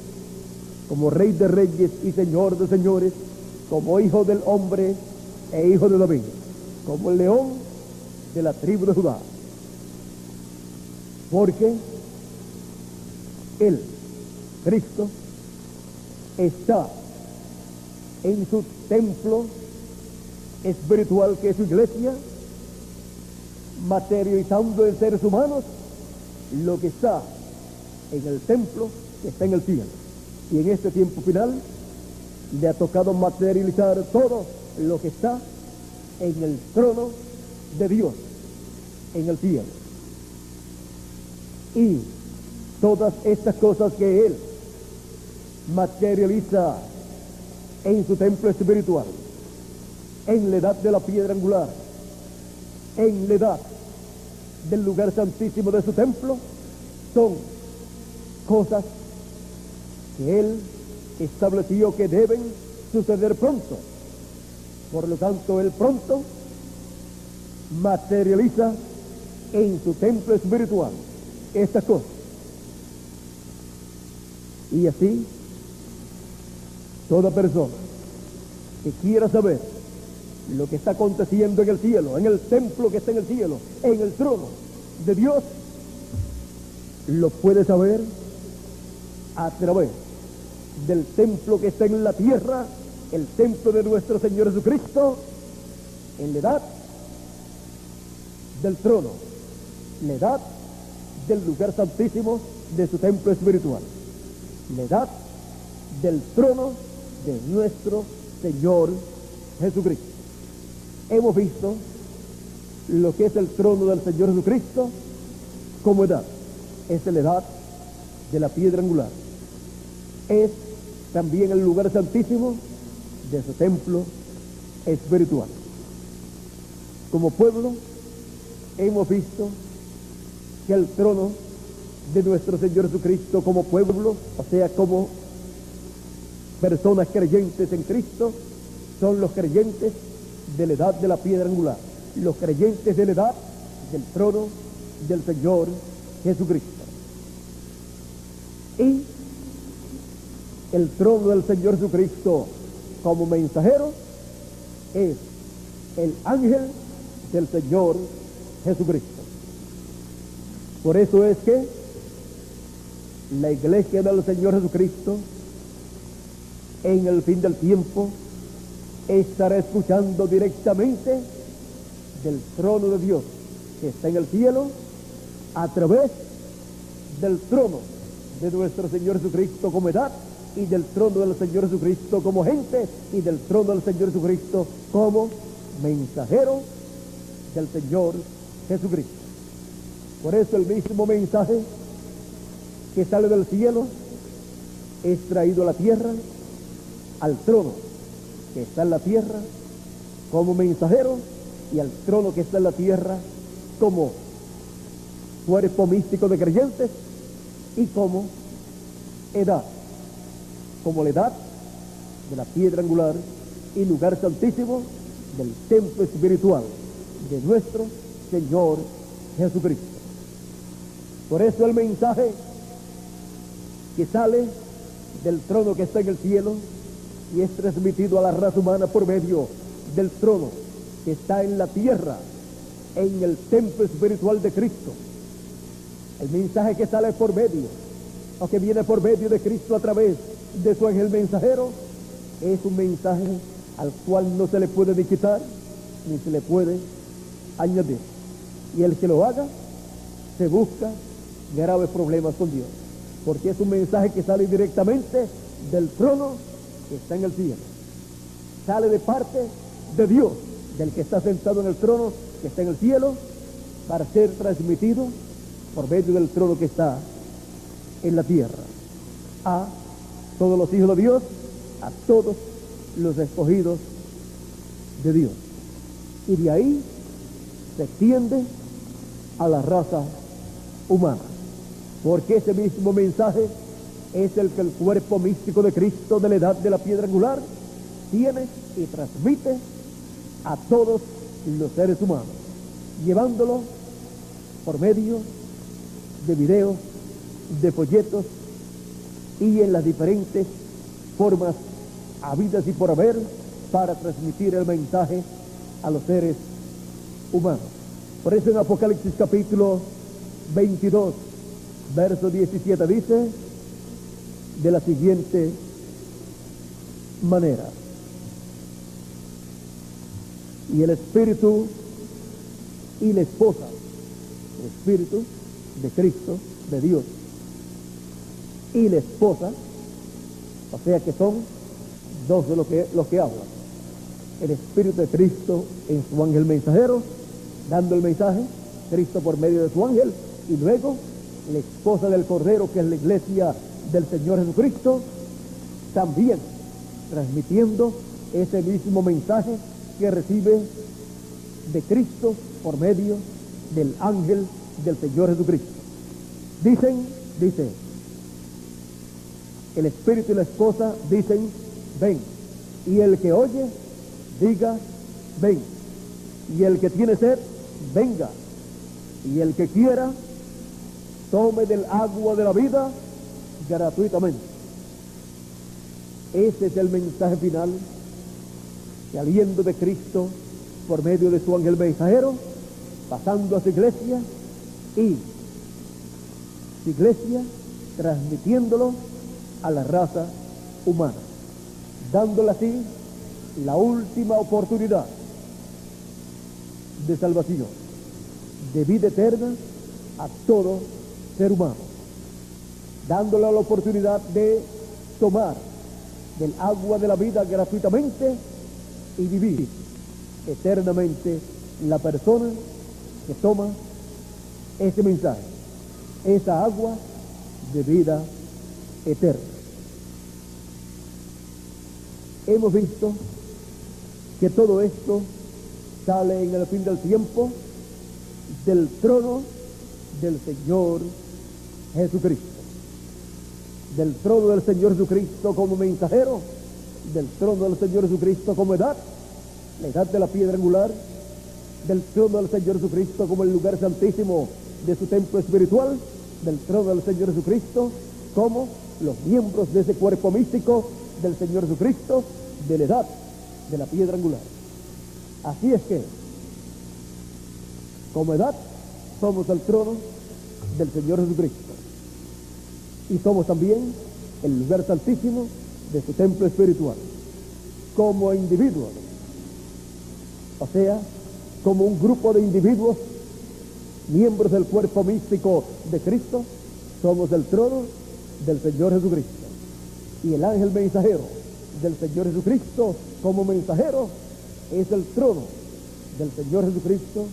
como Rey de reyes y Señor de señores, como Hijo del hombre e Hijo de David, como el león de la tribu de Judá, porque Él, Cristo, está en su templo espiritual, que es su iglesia, materializando en seres humanos lo que está en el templo que está en el cielo. Y en este tiempo final le ha tocado materializar todo lo que está en el trono de Dios en el cielo. Y todas estas cosas que Él materializa en su templo espiritual, en la edad de la piedra angular, en la edad del lugar santísimo de su templo, son cosas que Él estableció que deben suceder pronto. Por lo tanto, Él pronto materializa en su templo espiritual estas cosas. Y así, toda persona que quiera saber lo que está aconteciendo en el cielo, en el templo que está en el cielo, en el trono de Dios, lo puede saber a través del templo que está en la tierra, el templo de nuestro Señor Jesucristo, en la edad del trono, la edad del lugar santísimo de su templo espiritual, la edad del trono de nuestro Señor Jesucristo. Hemos visto lo que es el trono del Señor Jesucristo como edad. Es la edad de la piedra angular. Es también el lugar santísimo de su templo espiritual. Como pueblo, hemos visto que el trono de nuestro Señor Jesucristo como pueblo, o sea, como personas creyentes en Cristo, son los creyentes de la edad de la piedra angular, los creyentes de la edad del trono del Señor Jesucristo. Y el trono del Señor Jesucristo como mensajero es el ángel del Señor Jesucristo. Por eso es que la iglesia del Señor Jesucristo en el fin del tiempo estará escuchando directamente del trono de Dios que está en el cielo, a través del trono de nuestro Señor Jesucristo como edad y del trono del Señor Jesucristo como gente y del trono del Señor Jesucristo como mensajero del Señor Jesucristo. Por eso el mismo mensaje que sale del cielo es traído a la tierra, al trono que está en la tierra como mensajero y al trono que está en la tierra como cuerpo místico de creyentes y como edad, como la edad de la piedra angular y lugar santísimo del templo espiritual de nuestro Señor Jesucristo. Por eso el mensaje que sale del trono que está en el cielo y es transmitido a la raza humana por medio del trono que está en la tierra, en el templo espiritual de Cristo. El mensaje que sale por medio, o que viene por medio de Cristo a través de su ángel mensajero, es un mensaje al cual no se le puede ni quitar, ni se le puede añadir. Y el que lo haga, se busca graves problemas con Dios, porque es un mensaje que sale directamente del trono que está en el cielo. Sale de parte de Dios, del que está sentado en el trono que está en el cielo, para ser transmitido por medio del trono que está en la tierra a todos los hijos de Dios, a todos los escogidos de Dios. Y de ahí se extiende a la raza humana, porque ese mismo mensaje es el que el cuerpo místico de Cristo de la edad de la piedra angular tiene y transmite a todos los seres humanos, llevándolo por medio de videos, de folletos y en las diferentes formas habidas y por haber para transmitir el mensaje a los seres humanos. Por eso en Apocalipsis capítulo 22, verso 17 dice de la siguiente manera: y el Espíritu y la esposa, el Espíritu de Cristo, de Dios, y la esposa, o sea que son dos de los que hablan. El Espíritu de Cristo en su ángel mensajero, dando el mensaje, Cristo por medio de su ángel, y luego la esposa del Cordero, que es la iglesia del Señor Jesucristo, también transmitiendo ese mismo mensaje que recibe de Cristo por medio del ángel del Señor Jesucristo. Dice, el Espíritu y la esposa dicen, ven. Y el que oye, diga, ven. Y el que tiene sed, venga. Y el que quiera, tome del agua de la vida gratuitamente. Ese es el mensaje final, saliendo de Cristo por medio de su ángel mensajero, pasando a su iglesia y su iglesia transmitiéndolo a la raza humana, dándole así la última oportunidad de salvación, de vida eterna a todo ser humano, dándole la oportunidad de tomar del agua de la vida gratuitamente y vivir eternamente la persona que toma ese mensaje, esa agua de vida eterna. Hemos visto que todo esto sale en el fin del tiempo del trono del Señor Jesucristo, del trono del Señor Jesucristo como mensajero, del trono del Señor Jesucristo como edad, la edad de la piedra angular, del trono del Señor Jesucristo como el lugar santísimo de su templo espiritual, del trono del Señor Jesucristo como los miembros de ese cuerpo místico del Señor Jesucristo, de la edad de la piedra angular. Así es que, como edad, somos el trono del Señor Jesucristo y somos también el lugar santísimo de su templo espiritual. Como individuos, o sea, como un grupo de individuos, miembros del cuerpo místico de Cristo, somos el trono del Señor Jesucristo. Y el ángel mensajero del Señor Jesucristo como mensajero es el trono del Señor Jesucristo.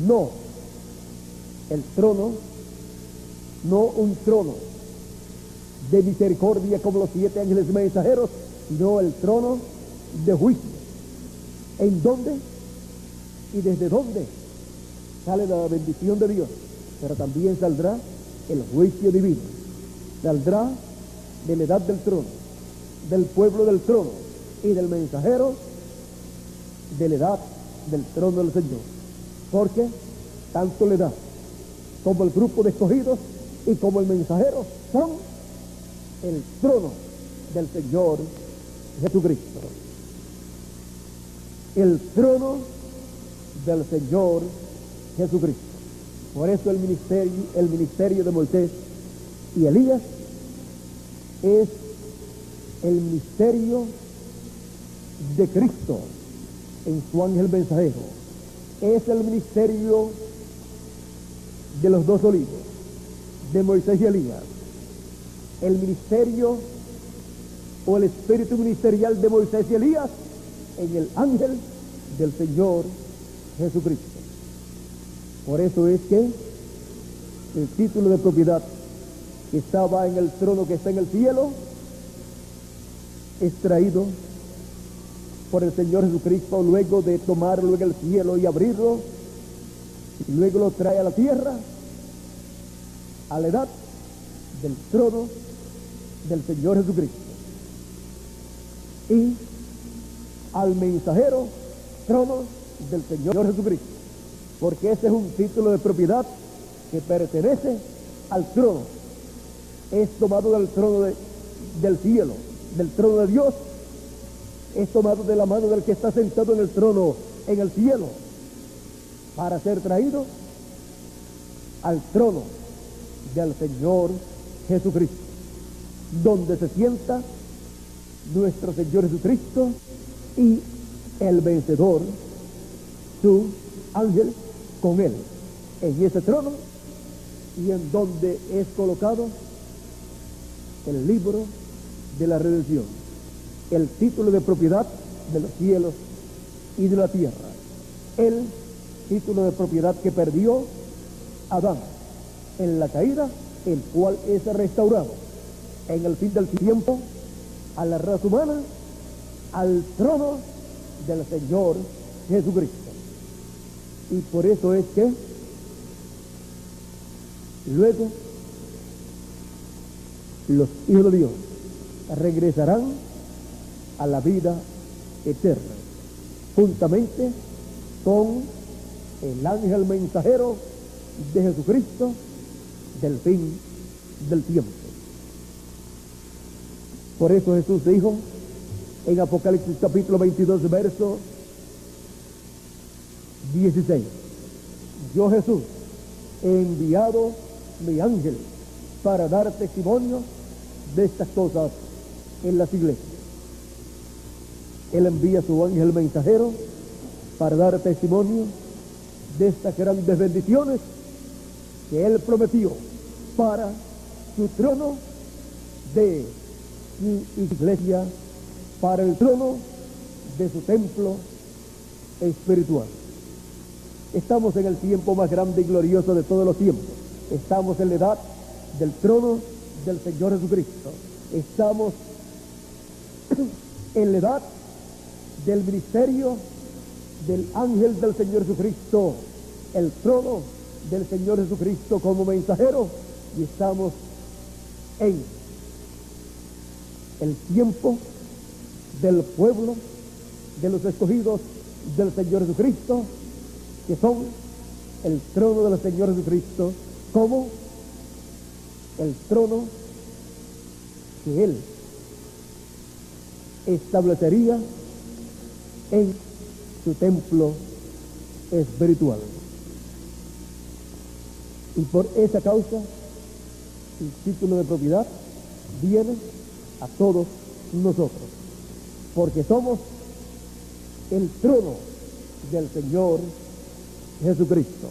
No el trono, no un trono de misericordia como los 7 ángeles mensajeros, sino el trono de juicio. ¿En dónde y desde dónde sale la bendición de Dios? Pero también saldrá el juicio divino. Saldrá de la edad del trono, del pueblo del trono y del mensajero de la edad del trono del Señor. Porque tanto la edad como el grupo de escogidos y como el mensajero son el trono del Señor Jesucristo. El trono del Señor Jesucristo. Por eso el ministerio de Moisés y Elías es el ministerio de Cristo en su ángel mensajero. Es el ministerio de los 2 olivos, de Moisés y Elías. El ministerio o el espíritu ministerial de Moisés y Elías en el ángel del Señor Jesucristo. Por eso es que el título de propiedad que estaba en el trono que está en el cielo es traído por el Señor Jesucristo luego de tomarlo en el cielo y abrirlo, y luego lo trae a la tierra, a la edad del trono del Señor Jesucristo, y al mensajero trono del Señor Jesucristo, porque ese es un título de propiedad que pertenece al trono, es tomado del trono del cielo, del trono de Dios, es tomado de la mano del que está sentado en el trono en el cielo, para ser traído al trono del Señor Jesucristo, donde se sienta nuestro Señor Jesucristo y el vencedor, su ángel, con él, en ese trono, y en donde es colocado el libro de la redención, el título de propiedad de los cielos y de la tierra, el título de propiedad que perdió Adán en la caída, el cual es restaurado en el fin del tiempo a la raza humana, al trono del Señor Jesucristo. Y por eso es que luego los hijos de Dios regresarán a la vida eterna, juntamente con el ángel mensajero de Jesucristo del fin del tiempo. Por eso Jesús dijo en Apocalipsis capítulo 22, verso 16: yo, Jesús, he enviado mi ángel para dar testimonio de estas cosas en las iglesias. Él envía su ángel mensajero para dar testimonio de estas grandes bendiciones que Él prometió para su trono de su iglesia, para el trono de su templo espiritual. Estamos en el tiempo más grande y glorioso de todos los tiempos. Estamos en la edad del trono del Señor Jesucristo. Estamos en la edad del ministerio del ángel del Señor Jesucristo, el trono del Señor Jesucristo como mensajero, y estamos en el tiempo del pueblo de los escogidos del Señor Jesucristo, que son el trono del Señor Jesucristo como el trono que Él establecería en su templo espiritual. Y por esa causa el título de propiedad viene a todos nosotros, porque somos el trono del Señor Jesucristo,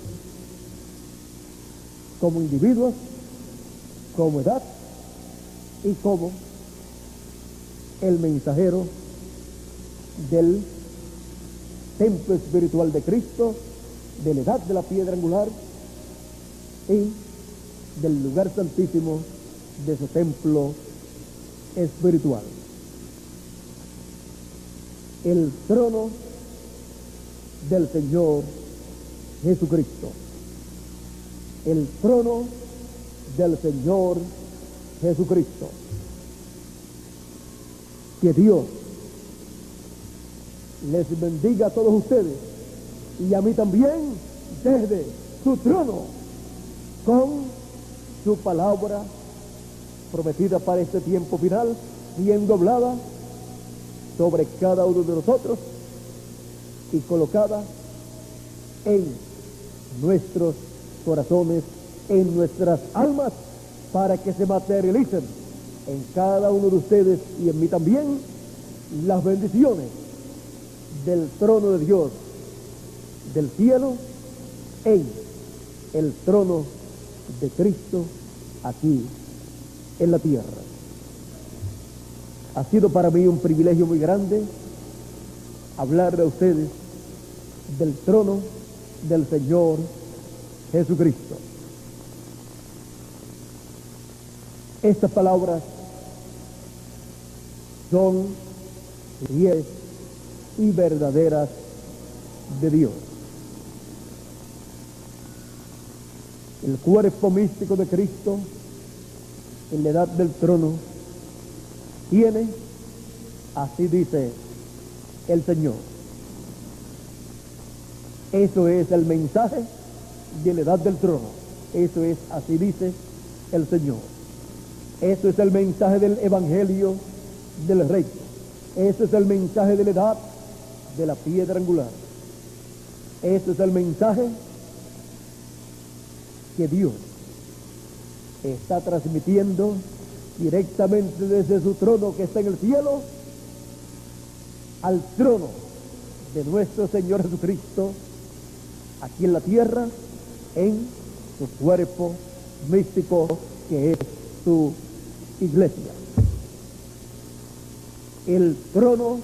como individuos, como edad y como el mensajero del templo espiritual de Cristo, de la edad de la piedra angular y del lugar santísimo de su templo espiritual. El trono del Señor Jesucristo. El trono del Señor Jesucristo. Que Dios les bendiga a todos ustedes y a mí también desde su trono con su palabra prometida para este tiempo final, siendo hablada sobre cada uno de nosotros y colocada en nuestros corazones, en nuestras almas, para que se materialicen en cada uno de ustedes y en mí también las bendiciones del trono de Dios del cielo en el trono de Cristo aquí en la tierra. Ha sido para mí un privilegio muy grande hablarle a ustedes del trono del Señor Jesucristo. Estas palabras son fieles y verdaderas de Dios. El cuerpo místico de Cristo en la edad del trono tiene, así dice el Señor. Eso es el mensaje de la edad del trono. Eso es, así dice el Señor. Eso es el mensaje del Evangelio del Rey. Eso es el mensaje de la edad de la piedra angular. Eso es el mensaje que Dios está transmitiendo directamente desde su trono que está en el cielo al trono de nuestro Señor Jesucristo aquí en la tierra, en su cuerpo místico que es su iglesia. El trono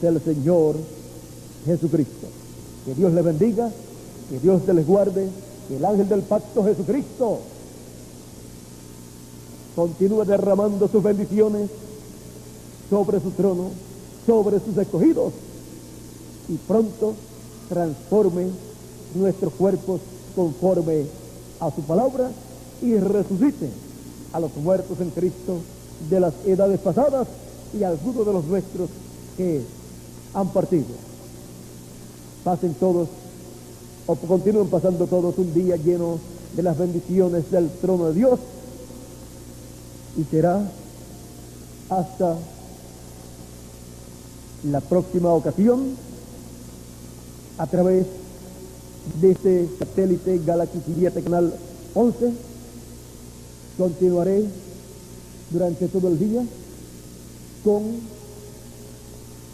del Señor Jesucristo. Que Dios les bendiga, que Dios te les guarde, que el ángel del pacto Jesucristo continúe derramando sus bendiciones sobre su trono, sobre sus escogidos, y pronto transforme nuestros cuerpos conforme a su palabra y resucite a los muertos en Cristo de las edades pasadas y a algunos de los nuestros que han partido. Pasen todos, o continúen pasando todos, un día lleno de las bendiciones del trono de Dios, y será hasta la próxima ocasión a través de este satélite Galaxy 7 Canal 11. Continuaré durante todo el día con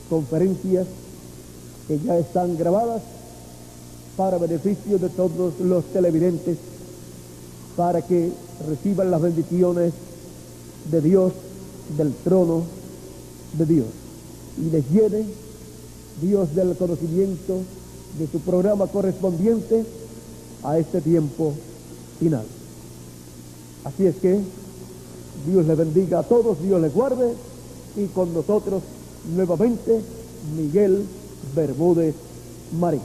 conferencias que ya están grabadas para beneficio de todos los televidentes, para que reciban las bendiciones de Dios, del trono de Dios, y les llene Dios del conocimiento de su programa correspondiente a este tiempo final. Así es que Dios les bendiga a todos, Dios les guarde, y con nosotros nuevamente Miguel Bermúdez Marín.